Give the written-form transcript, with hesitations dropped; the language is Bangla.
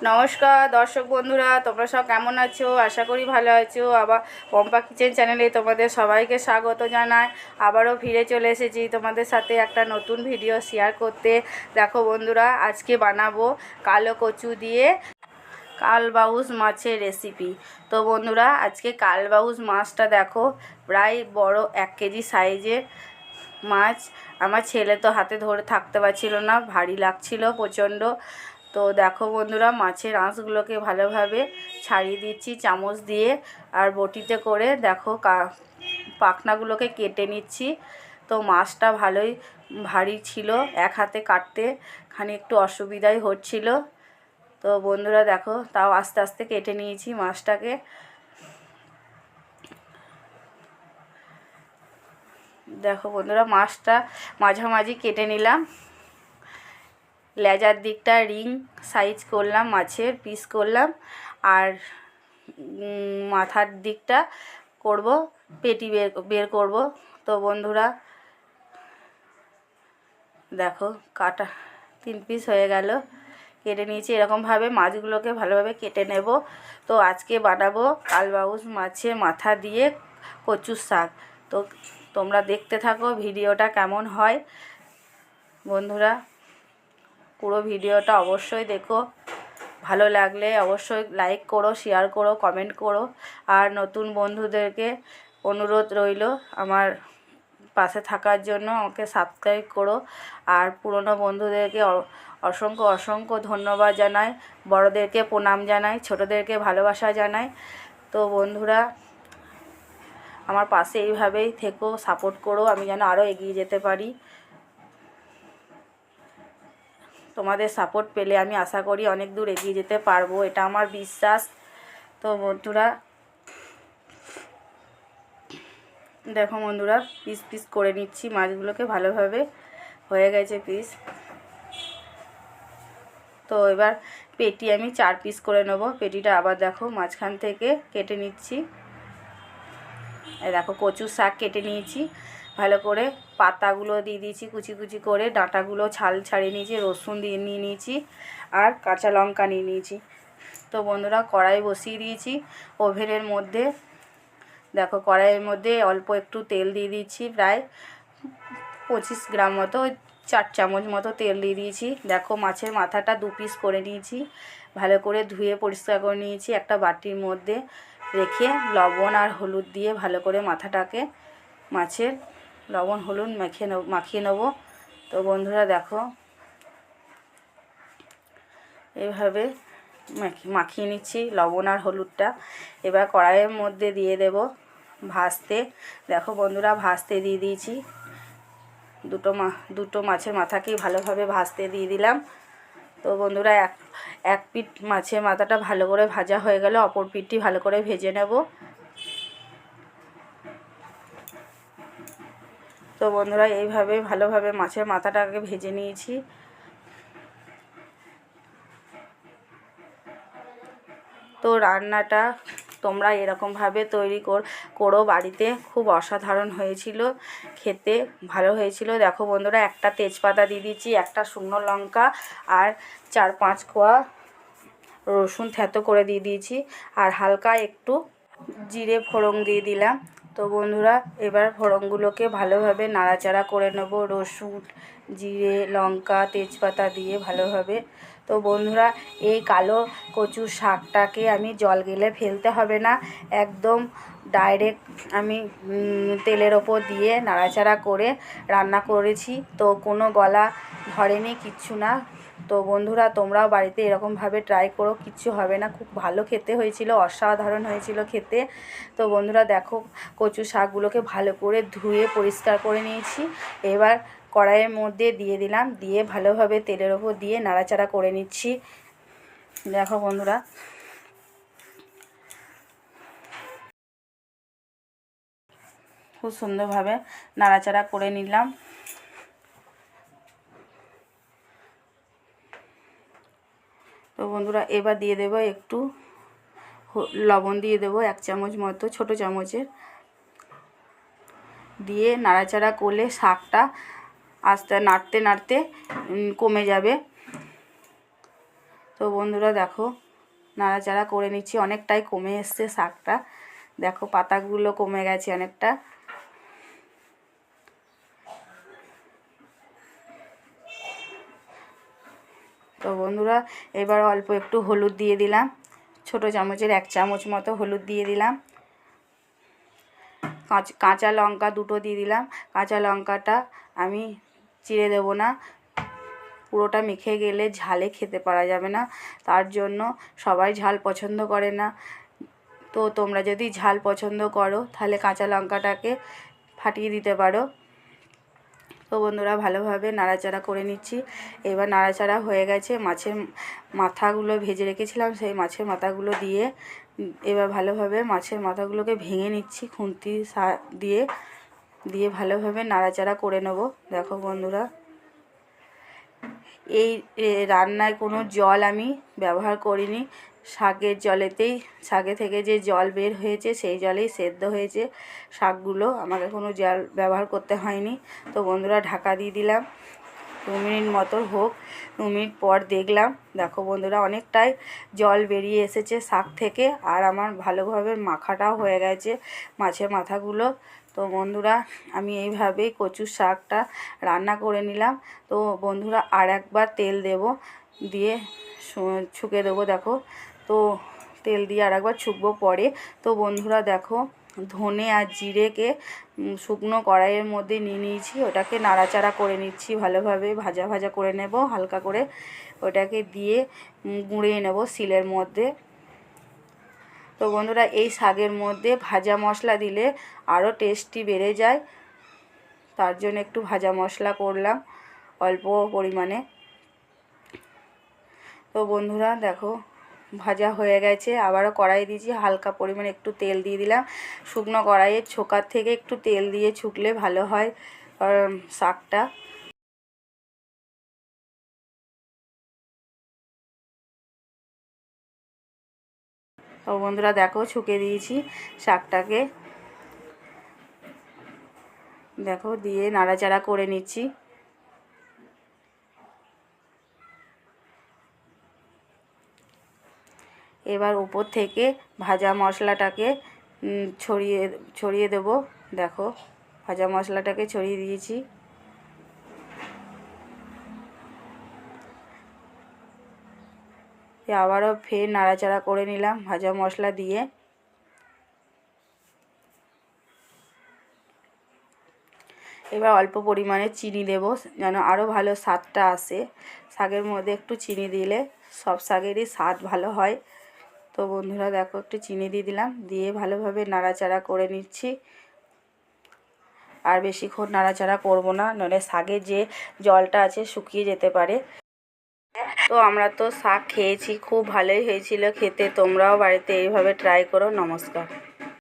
নমস্কার দর্শক বন্ধুরা, তোমরা সব কেমন আছো? আশা করি ভালো আছো। আবার পম্পা কিচেন চ্যানেলে তোমাদের সবাইকে স্বাগত জানাই। আবারও ফিরে চলে এসেছি তোমাদের সাথে একটা নতুন ভিডিও শেয়ার করতে। দেখো বন্ধুরা, আজকে বানাবো কালো কচু দিয়ে কালবাউস মাছের রেসিপি। তো বন্ধুরা, আজকে কালবাউস মাছটা দেখো, প্রায় বড় 1 কেজি সাইজের মাছ। আমার ছেলে তো হাতে ধরে থাকতে পারছিল না, ভারী লাগছিল প্রচণ্ড। তো দেখো বন্ধুরা, মাছের আঁশগুলোকে ভালোভাবে ছাড়িয়ে দিচ্ছি চামচ দিয়ে, আর বটিতে করে দেখো পাখনাগুলোকে কেটে নিচ্ছি। তো মাছটা ভালোই ভারী ছিল, এক হাতে কাটতে একটু অসুবিধাই হচ্ছিল। তো বন্ধুরা দেখো, তাও আস্তে আস্তে কেটে নিয়েছি মাছটাকে। দেখো বন্ধুরা, মাছটা মাঝামাঝি কেটে নিলাম। লেজার দিকটা রিং সাইজ করলাম, মাছের পিস করলাম, আর মাথার দিকটা করব পেটি বের করব। তো বন্ধুরা দেখো, কাটা 3 পিস হয়ে গেল, কেটে নিয়েছি। এরকমভাবে মাছগুলোকে ভালোভাবে কেটে নেব। তো আজকে বানাবো কালবাউস মাছের মাথা দিয়ে কচুর শাক। তো তোমরা দেখতে থাকো ভিডিওটা কেমন হয়। বন্ধুরা, পুরো ভিডিওটা অবশ্যই দেখো, ভালো লাগলে অবশ্যই লাইক করো, শেয়ার করো, কমেন্ট করো। আর নতুন বন্ধুদেরকে অনুরোধ রইল আমার পাশে থাকার জন্য, আমাকে সাবস্ক্রাইব করো। আর পুরনো বন্ধুদেরকে অসংখ্য অসংখ্য ধন্যবাদ জানাই, বড়দেরকে প্রণাম জানাই, ছোটদেরকে ভালোবাসা জানাই। তো বন্ধুরা, আমার পাশে এইভাবেই থেকো, সাপোর্ট করো, আমি যেন আরও এগিয়ে যেতে পারি। তোমাদের সাপোর্ট পেলে আমি আশা করি অনেক দূর এগিয়ে যেতে পারবো, এটা আমার বিশ্বাস। তো বন্ধুরা দেখো বন্ধুরা, পিস পিস করে নিচ্ছি মাছগুলোকে ভালোভাবে, হয়ে গেছে পিস। তো এবার পেটি আমি 4 পিস করে নেব। পেটিটা আবার দেখো মাঝখান থেকে কেটে নিচ্ছি। এই দেখো, কচুর শাক কেটে নিয়েছি ভালো করে, পাতাগুলো দিয়ে দিয়েছি কুচি কুচি করে, ডাঁটাগুলো ছাল ছাড়িয়ে নিয়েছি, রসুন দিয়ে নিয়েছি, আর কাঁচা লঙ্কা নিয়ে নিয়েছি। তো বন্ধুরা, কড়াই বসিয়ে দিয়েছি ওভেনের মধ্যে। দেখো, কড়াইয়ের মধ্যে অল্প একটু তেল দিয়ে দিচ্ছি, প্রায় 25 গ্রাম মতো, 4 চামচ মতো তেল দিয়ে দিয়েছি। দেখো, মাছের মাথাটা 2 পিস করে নিয়েছি, ভালো করে ধুয়ে পরিষ্কার করে নিয়েছি। একটা বাটির মধ্যে রেখে লবণ আর হলুদ দিয়ে ভালো করে মাথাটাকে মাছের লবণ হলুদ মাখিয়ে নেব। তো বন্ধুরা দেখো, এইভাবে মাখিয়ে নিচ্ছি লবণ আর হলুদটা। এবার কড়াইয়ের মধ্যে দিয়ে দেব ভাজতে। দেখো বন্ধুরা, ভাজতে দিয়ে দিয়েছি, দুটো মাছের মাথাকেই ভালোভাবে ভাজতে দিয়ে দিলাম। তো বন্ধুরা, এক পিঠ মাছের মাথাটা ভালো করে ভাজা হয়ে গেলে অপর পিঠটি ভালো করে ভেজে নেব। তো বন্ধুরা, এইভাবে ভালোভাবে মাছের মাথাটাকে ভেজে নিয়েছি। তো রান্নাটা তোমরা এরকমভাবে তৈরি করো বাড়িতে, খুব অসাধারণ হয়েছিল, খেতে ভালো হয়েছিল। দেখো বন্ধুরা, একটা তেজপাতা দিয়ে দিচ্ছি, একটা শুকনো লঙ্কা, আর 4-5 কোয়া রসুন থেতো করে দিয়ে দিয়েছি, আর হালকা একটু জিরে ফোড়ন দিয়ে দিলাম। তো বন্ধুরা, এবার ফোড়নগুলোকে ভালোভাবে নাড়াচাড়া করে নেব, রসুন, জিরে, লঙ্কা, তেজপাতা দিয়ে ভালোভাবে। তো বন্ধুরা, এই কালো কচু শাকটাকে আমি জল গেলে ফেলতে হবে না, একদম ডাইরেক্ট আমি তেলের ওপর দিয়ে নাড়াচাড়া করে রান্না করেছি। তো কোনো গলা ধরেনি, কিচ্ছু না। তো বন্ধুরা, তোমরাও বাড়িতে এরকমভাবে ট্রাই করো, কিচ্ছু হবে না, খুব ভালো খেতে হয়েছিল, অসাধারণ হয়েছিল খেতে। তো বন্ধুরা দেখো, কচু শাকগুলোকে ভালো করে ধুয়ে পরিষ্কার করে নিয়েছি। এবার কড়াইয়ের মধ্যে দিয়ে দিলাম, দিয়ে ভালোভাবে তেলের ওপর দিয়ে নাড়াচাড়া করে নিচ্ছি। দেখো বন্ধুরা, খুব সুন্দরভাবে নাড়াচাড়া করে নিলাম। তো বন্ধুরা, এবার দিয়ে দেবো একটু লবণ, দিয়ে দেবো 1 চামচ মতো, ছোটো চামচের, দিয়ে নাড়াচাড়া করলে শাকটা আস্তে নাড়তে নাড়তে কমে যাবে। তো তো বন্ধুরা দেখো নাড়াচাড়া করে নিচ্ছি। অনেকটাই কমে এসছে শাকটা, দেখো পাতাগুলো কমে গেছে অনেকটা। তো বন্ধুরা এবার অল্প একটু হলুদ দিয়ে দিলাম, ছোটো চামচের 1 চামচ মতো হলুদ দিয়ে দিলাম। কাঁচা লঙ্কা 2টো দিয়ে দিলাম। কাঁচা লঙ্কাটা আমি চিড়ে দেবো না, পুরোটা মেখে গেলে ঝালে খেতে পারা যাবে না, তার জন্য সবাই ঝাল পছন্দ করে না। তো তোমরা যদি ঝাল পছন্দ করো তাহলে কাঁচা লঙ্কাটাকে ফাটিয়ে দিতে পারো। তো বন্ধুরা ভালোভাবে নাড়াচাড়া করে নিচ্ছি। এবার নাড়াচাড়া হয়ে গেছে, মাছের মাথাগুলো ভেজে রেখেছিলাম, সেই মাছের মাথাগুলো দিয়ে এবার ভালোভাবে মাছের মাথাগুলোকে ভেঙে নিচ্ছি খুন্তি দিয়ে দিয়ে ভালোভাবে নাড়াচাড়া করে নেব। দেখো বন্ধুরা এই রান্নায় কোনো জল আমি ব্যবহার করিনি, শাকের জলেতেই, শাকে থেকে যে জল বের হয়েছে সেই জলেই সেদ্ধ হয়েছে শাকগুলো, আমাকে কোনো জল ব্যবহার করতে হয়নি। তো বন্ধুরা ঢাকা দিয়ে দিলাম, 2 মিনিট মতো হোক। 2 মিনিট পর দেখলাম, দেখো বন্ধুরা অনেকটাই জল বেরিয়ে এসেছে শাক থেকে, আর আমার ভালোভাবে মাখাটাও হয়ে গেছে মাছের মাথাগুলো। তো বন্ধুরা আমি এইভাবেই কচুর শাকটা রান্না করে নিলাম। তো বন্ধুরা আর একবার তেল দেব, দিয়ে ছুঁকে দেবো। দেখো তো তেল দিয়ে আর একবার ছুঁকবো পরে। তো বন্ধুরা দেখো ধনে আর জিরেকে শুকনো কড়াইয়ের মধ্যে নিয়ে নিয়েছি, ওটাকে নাড়াচাড়া করে নিচ্ছি ভালোভাবে, ভাজা ভাজা করে নেব হালকা করে, ওটাকে দিয়ে গুঁড়িয়ে নেব শিলের মধ্যে। তো বন্ধুরা এই শাকের মধ্যে ভাজা মশলা দিলে আরও টেস্টি বেড়ে যায়, তার জন্য একটু ভাজা মশলা করলাম অল্প পরিমাণে। তো বন্ধুরা দেখো ভাজা হয়ে গেছে, আবারও কড়াই দিয়েছি, হালকা পরিমাণে একটু তেল দিয়ে দিলাম। শুকনো কড়াইয়ের ছোকার থেকে একটু তেল দিয়ে ছুকলে ভালো হয় শাকটা। তো বন্ধুরা দেখো ছুকে দিয়েছি শাকটাকে, দেখো দিয়ে নাড়াচাড়া করে নিচ্ছি। এবার উপর থেকে ভাজা মশলাটাকে ছড়িয়ে দেব। দেখো ভাজা মশলাটাকে ছড়িয়ে দিয়েছি। আবারও ফের নাড়াচাড়া করে নিলাম ভাজা মশলা দিয়ে। এবার অল্প পরিমাণে চিনি দেব যেন আরও ভালো স্বাদটা আসে, শাকের মধ্যে একটু চিনি দিলে সব শাকেরই স্বাদ ভালো হয়। তো বন্ধুরা দেখো একটু চিনি দিয়ে দিলাম, দিয়ে ভালোভাবে নাড়াচাড়া করে নিচ্ছি। আর বেশিক্ষণ নাড়াচাড়া করব না, নইলে শাকের যে জলটা আছে শুকিয়ে যেতে পারে। তো আমরা তো শাক খেয়েছি, খুব ভালোই হয়েছিল খেতে, তোমরাও বাড়িতে এইভাবে ট্রাই করো। নমস্কার।